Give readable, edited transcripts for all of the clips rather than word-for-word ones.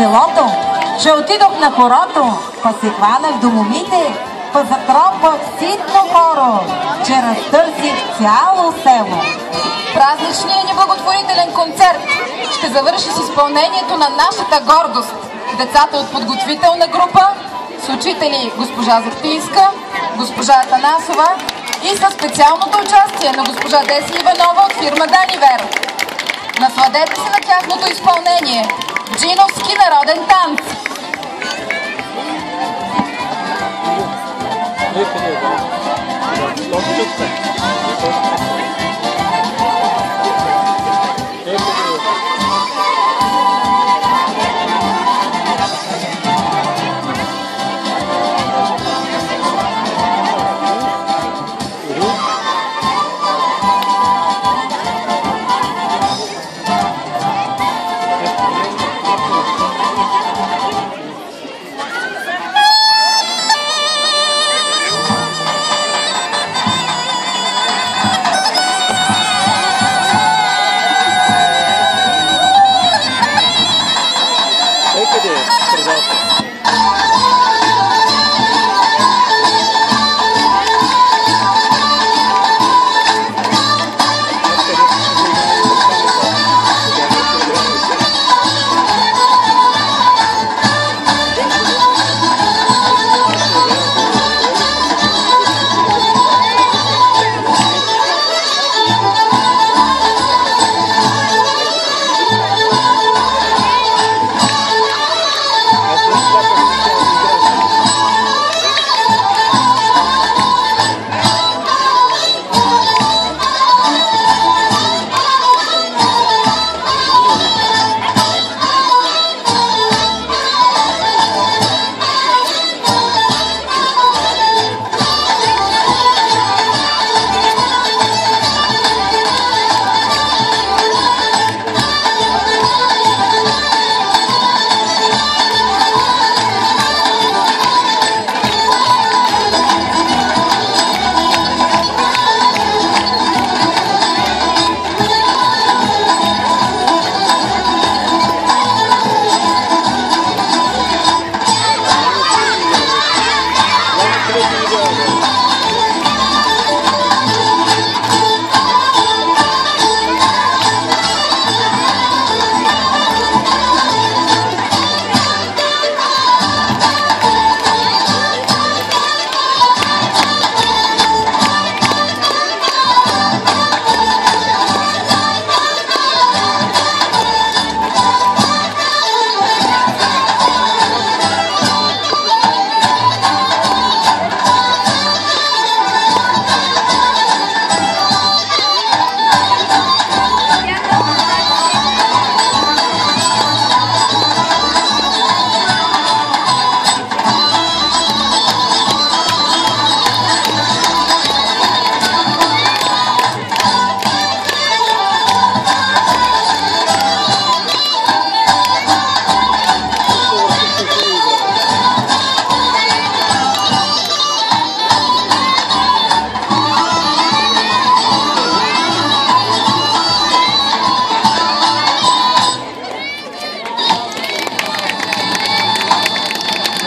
селото, че отидох на хорото, па се хванах до момите, па затропах ситно хоро, че разтърсих цяло село. Празничният ни благотворителен концерт ще завърши с изпълнението на нашата гордост. Децата от подготвителна група с учители госпожа Захтинска, госпожа Атанасова и със специалното участие на госпожа Деси Иванова от фирма Данивер. Насладете се на тяхното изпълнение. Джиновски народен танц.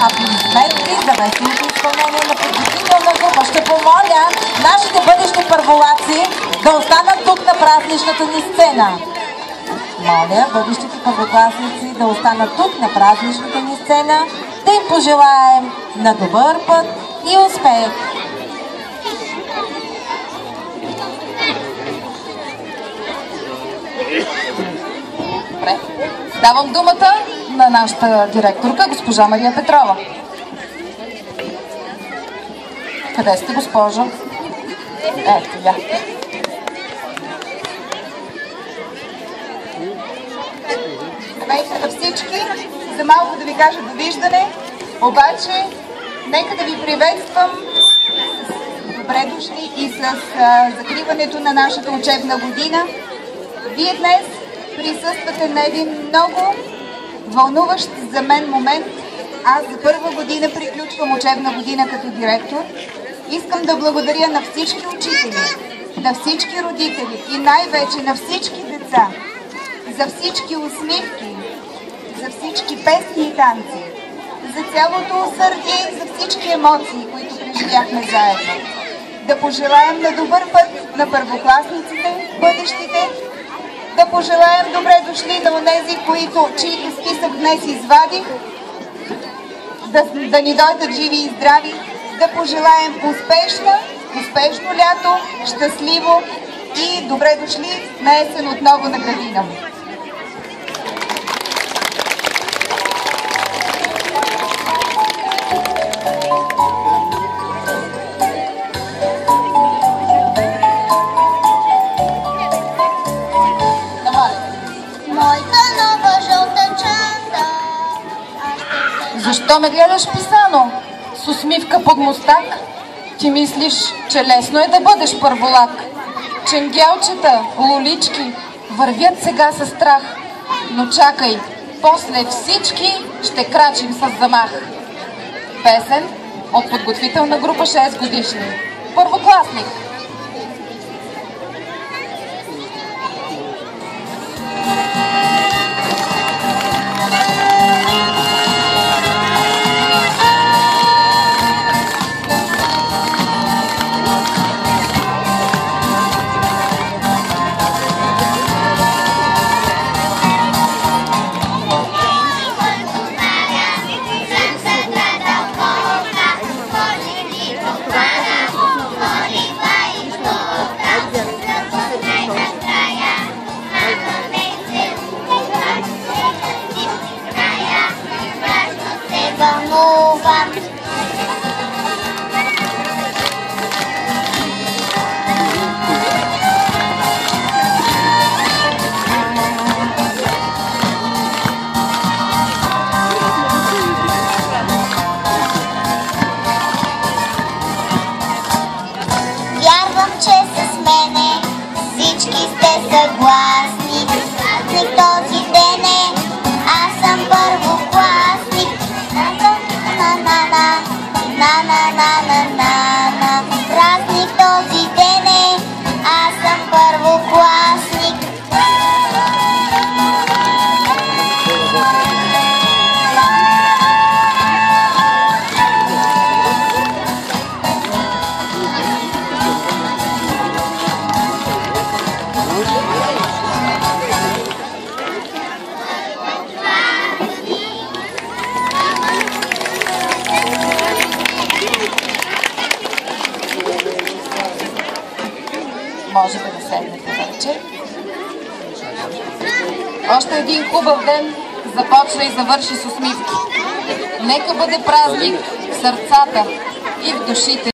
Аплодисменти за веселото изпълнение на подготвителна група. Ще помоля нашите бъдещи първолаци да останат тук на празничната ни сцена. Моля бъдещите първокласници да останат тук на празничната ни сцена, да им пожелаем на добър път и успех! Добре. Давам думата на нашата директорка, госпожа Мария Петрова. Къде сте, госпожо? Ето я. Здравейте на всички! За малко да ви кажа довиждане, обаче нека да ви приветствам с добре дошли и с закриването на нашата учебна година. Вие днес присъствате на един много вълнуващ за мен момент. Аз за първа година приключвам учебна година като директор. Искам да благодаря на всички учители, на всички родители и най-вече на всички деца за всички усмивки, за всички песни и танци, за цялото усърдие и за всички емоции, които преживяхме заедно. Да пожелаем на добър път на първокласниците, бъдещите, да пожелаем добре дошли на онези, чието списък днес извадих, да ни дойдат живи и здрави, да пожелаем успешно лято, щастливо и добре дошли на есен отново на градина. Защо ме гледаш писано? С усмивка под мустак? Ти мислиш, че лесно е да бъдеш първолак? Ченгелчета, лолички вървят сега със страх. Но чакай, после всички ще крачим с замах. Песен от подготвителна група 6 годишни. Първокласник. Вярвам, че с мене всички сте съгласни. Празник този ден е, аз съм първокласник. На-на-на-на-на-на-на-на-на. Празник този ден е, аз съм първокласник. Може да седнете вече. Още един хубав ден започва и завърши с усмивки. Нека бъде празник в сърцата и в душите.